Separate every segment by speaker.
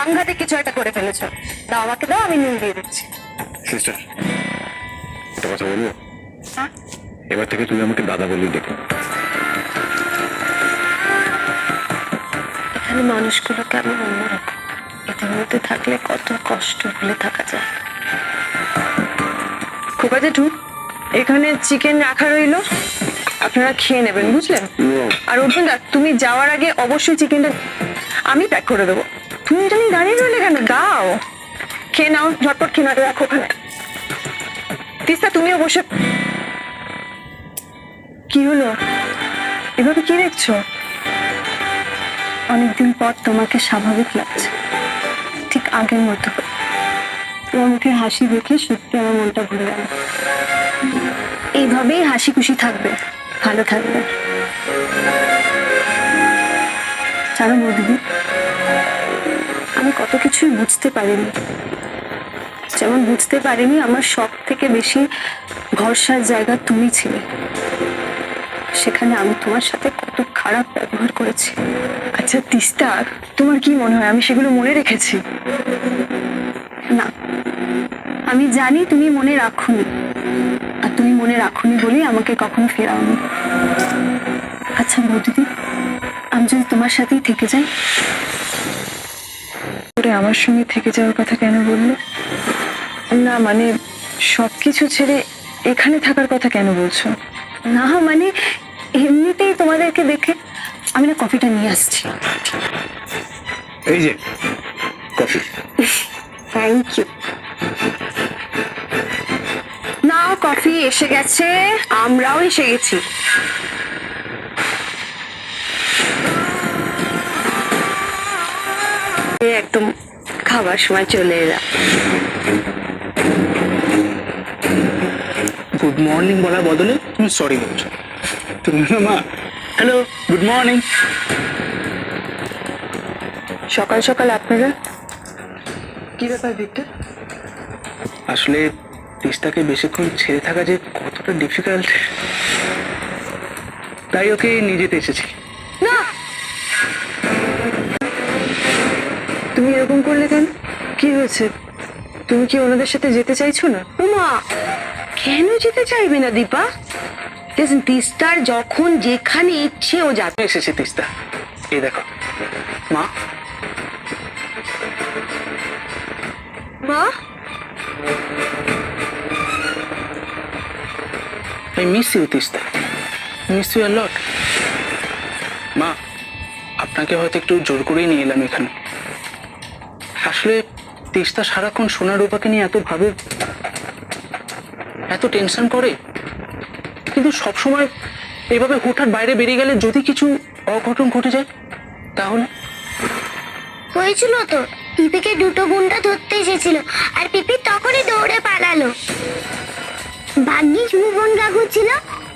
Speaker 1: সাংঘাতিক কিছু একটা করে ফেলেছো। দাও আমাকে দাও, আমি নুন দিয়ে দিচ্ছি।
Speaker 2: সিস্টার, একটা কথা বলবো?
Speaker 1: হ্যাঁ?
Speaker 2: এবার থেকে তুমি আমাকে দাদা বলি দেখো।
Speaker 1: এখানে মানুষগুলো কেমন অন্যরকম, এদের মধ্যে থাকলে কত কষ্ট ভুলে থাকা যায়।
Speaker 3: খোকা জেঠু, এখানে চিকেন রাখা রইলো, আপনারা খেয়ে নেবেন, বুঝলেন? আর অর্জুন দা, তুমি যাওয়ার আগে অবশ্যই চিকেনটা আমি প্যাক করে দেবো। তুমি এটা নিয়ে দাঁড়িয়ে রইলে কেন? গাও, খেয়ে নাও, ঝটপট খেয়ে নাও, রাখো ওখানে। তিস্তা, তুমিও বসে। কি হলো, এভাবে কি দেখছো?
Speaker 1: অনেকদিন পর তোমাকে স্বাভাবিক লাগছে, ঠিক আগের মতো। তোমার মুখে হাসি দেখে সত্যি আমার মনটা ভরে গেল। এইভাবেই হাসি খুশি থাকবে, ভালো থাকবে। জানো বৌদিদি, আমি কত কিছুই বুঝতে পারিনি। যেমন বুঝতে পারিনি আমার সব থেকে বেশি ভরসার জায়গা তুমি ছিলে, সেখানে আমি তোমার সাথে কত খারাপ ব্যবহার করেছি।
Speaker 3: আচ্ছা তিস্তা, তোমার কি মনে হয় আমি সেগুলো মনে রেখেছি?
Speaker 1: না, আমি জানি তুমি মনে রাখোনি, আর তুমি মনে রাখোনি বলেই আমাকে কখনো ফেরাওনি। আচ্ছা বৌদিদি, আমি যদি তোমার সাথেই থেকে যাই?
Speaker 3: ওরে আমার সঙ্গে থেকে যাওয়ার কথা কেন বললো? না মানে সবকিছু ছেড়ে এখানে থাকার কথা কেন বলছো?
Speaker 1: না মানে এমনিতেই তোমাদেরকে দেখে। আমি না কফিটা নিয়ে আসছি।
Speaker 2: এই যে কফি।
Speaker 1: Thank you. নাও, কফি এসে গেছে, আমরাও এসে গেছি। একদম খাবার সময় চলে এলাম।
Speaker 4: গুড মর্নিং বলার বদলে তুমি সরি বলছো। তুমি না মা, হ্যালো, গুড মর্নিং।
Speaker 3: সকাল সকাল আপনারা? কি ব্যাপার ভিক্টর?
Speaker 4: আসলে তিস্তাকে বেশিক্ষণ ছেড়ে থাকা যে কতটা ডিফিকাল্ট, তাই ওকে নিয়ে যেতে এসেছি।
Speaker 3: না, তুমি এরকম করলে কেন? কি হয়েছে? তুমি কি ওনাদের সাথে যেতে চাইছো না?
Speaker 5: উমা, কেন যেতে চাইবে না দীপা? দেখুন, তিস্তার যখন যেখানে ইচ্ছে ও যাবে।
Speaker 4: এসেছি তিস্তা, এই দেখো মা।
Speaker 5: মা,
Speaker 4: I miss you Teesta, miss you a lot। মা, আপনাকে হয়তো একটু জোর করেই নিয়ে এলাম এখানে। আসলে তিস্তা সারাক্ষণ সোনা রূপাকে নিয়ে এত ভাবে, এত টেনশন করে, কিন্তু সবসময় এইভাবে হুটহাট বাইরে বেরিয়ে গেলে যদি কিছু অঘটন ঘটে যায় তাহলে?
Speaker 6: হয়েছিল তো, পিপিকে দুটো গুন্ডা ধরতে এসেছিল, আর পিপি তখনই দৌড়ে পালালো। ভাগ্যিস ভুবন কাকু ছিল,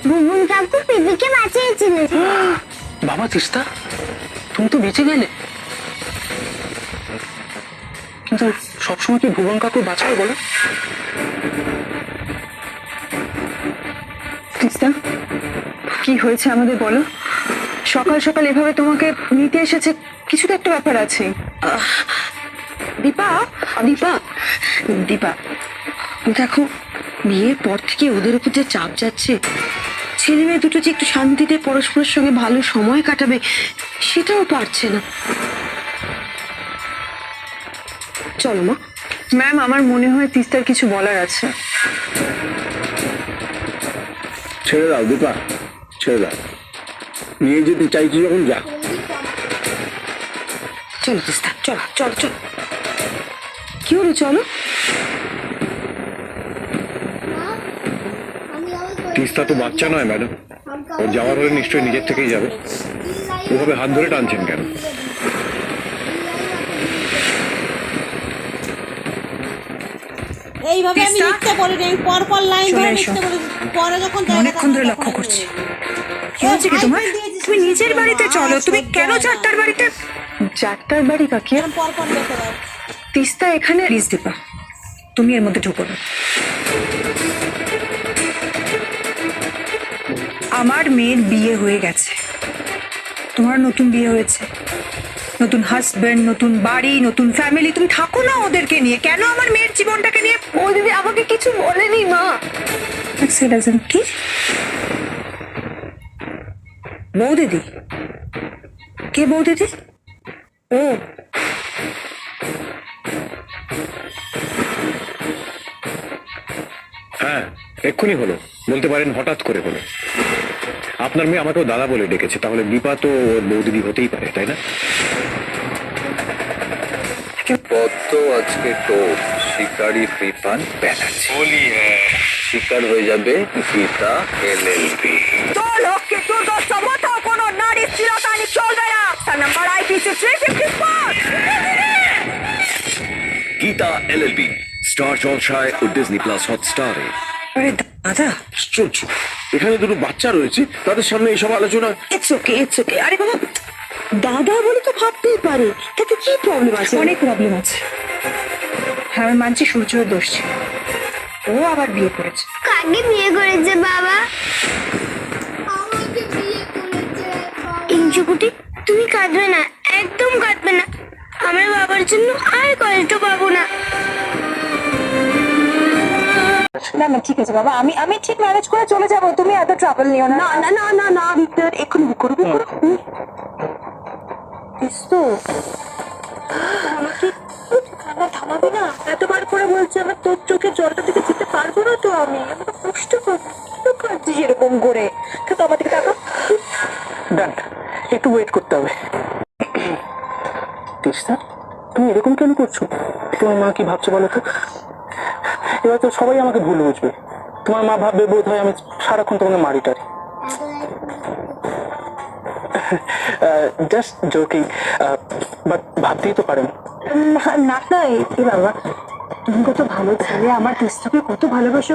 Speaker 6: ভুবন কাকু পিপিকে বাঁচিয়েছিল।
Speaker 4: বাবা তিস্তা, তুমি তো বেঁচে গেলে, কিন্তু সবসময় কি ভুবন কাকু বাঁচাবে বলো?
Speaker 3: তিস্তা, কি হয়েছে আমাদের বলো। সকাল সকাল এভাবে তোমাকে নিতে এসেছে, কিছু তো একটা ব্যাপার আছে।
Speaker 5: দীপা, দীপা, দীপা, দেখো, বিয়ের পর থেকে ওদের উপর যে চাপ যাচ্ছে, ছেলে মেয়ে দুটো যে একটু শান্তিতে পরস্পরের সঙ্গে ভালো সময় কাটাবে, সেটাও পারছে না। চলো মা।
Speaker 3: ম্যাম, আমার মনে হয় তিস্তার কিছু বলার আছে।
Speaker 2: ছেড়ে দাও দীপা, ছেড়ে দাও। নিয়ে যেতে চাইছি যখন যা।
Speaker 5: চলো তিস্তা, চলো চলো চলো। কি হলো, চলো।
Speaker 2: তিস্তা তো বাচ্চা নয় ম্যাডাম, ওর যাওয়ার হলে নিশ্চয়ই নিজের থেকেই যাবে। ওভাবে হাত ধরে টানছেন কেন?
Speaker 7: এইভাবে আমি লিখতে বলি না, পর পর লাইন ধরে লিখতে বলি, পরে যখন
Speaker 3: অনেকক্ষণ ধরে লক্ষ্য করছি। কি হচ্ছে কি তোমার? তুমি নিজের বাড়িতে চলো, তুমি কেন চারটার বাড়িতে? চারটার বাড়ি কাকি?
Speaker 7: পর পর লিখতে দাও।
Speaker 3: তিস্তা এখানে। প্লিজ দীপা, তুমি এর মধ্যে ঢুকো না। আমার মেয়ের বিয়ে হয়ে গেছে, তোমার নতুন বিয়ে হয়েছে। নতুন হাজবেন্ড, নতুন বাড়ি, নতুন ফ্যামিলি, তুমি থাকো না ওদেরকে নিয়ে। কেন আমার মেয়ের জীবনটাকে নিয়ে?
Speaker 5: ও দিদি আমাকে কিছু বলেনি মা।
Speaker 3: কি বউ দিদি? কে বউ দিদি? ও
Speaker 2: হ্যাঁ, এক্ষুনি হলো, বলতে পারেন হঠাৎ করে হলো। আপনার মেয়ে আমাকেও দাদা বলে ডেকেছে, তাহলে দীপা তো ওর বৌদিদি হতেই পারে, তাই না?
Speaker 8: পদ্ম আজকে তো শিকারি ফ্রি পান ব্যানার্জি বলি শিকার হয়ে যাবে গীতা এলএলবি।
Speaker 3: তোর লোককে তোর দশ সমতাও কোনো নারীর চিরকালই চলবে না। তার number IPC 354।
Speaker 8: Gita LLB star জলসায় ও ডিজনি প্লাস হটস্টারে।
Speaker 3: আরে দাদা,
Speaker 2: আশ্চর্য, এখানে দুটো বাচ্চা রয়েছে, তাদের সামনে এইসব আলোচনা।
Speaker 5: It's okay, it's okay. আরে বাবা, দাদা বলে তো ভাবতেই পারে, তাতে কি প্রবলেম আছে?
Speaker 3: অনেক প্রবলেম আছে। হ্যাঁ, আমি মানছি সূর্যের দোষ ছিল, ও আবার বিয়ে করেছে।
Speaker 6: কাকে বিয়ে করেছে বাবা? ইঞ্চুকুটি, তুমি কাঁদবে না, একদম কাঁদবে না। আমরা বাবার জন্য আর কষ্ট পাবো না।
Speaker 3: না না, ঠিক আছে বাবা, আমি ঠিক ম্যানেজ করে চলে যাবো, তুমি এত ট্রাবল নিও না।
Speaker 5: না না না না না ভিক্টর, এখন করবো
Speaker 3: তো আমাকে কান্না থামাবি না? এতবার করে বলছি, আমার তোর চোখে জলটা থেকে যেতে পারবো না তো আমি। আমার কষ্ট করছিস এরকম করে। তো আমার দিকে টাকা
Speaker 4: ডান, একটু ওয়েট করতে হবে। তিস্তা, তুমি এরকম কেন করছো? তোমার মা কি ভাবছে বলো তো? এবার তো সবাই আমাকে ভুল বুঝবে। তোমার মা ভাববে বোধ হয় আমি সারাক্ষণ তোমাকে মারিটারি। জাস্ট জোকিং, বাট ভাবতেই তো পারেন।
Speaker 3: না না, এই বাবা, তুমি কত ভালো ছেলে, আমার তিস্তাকে কত ভালোবাসো।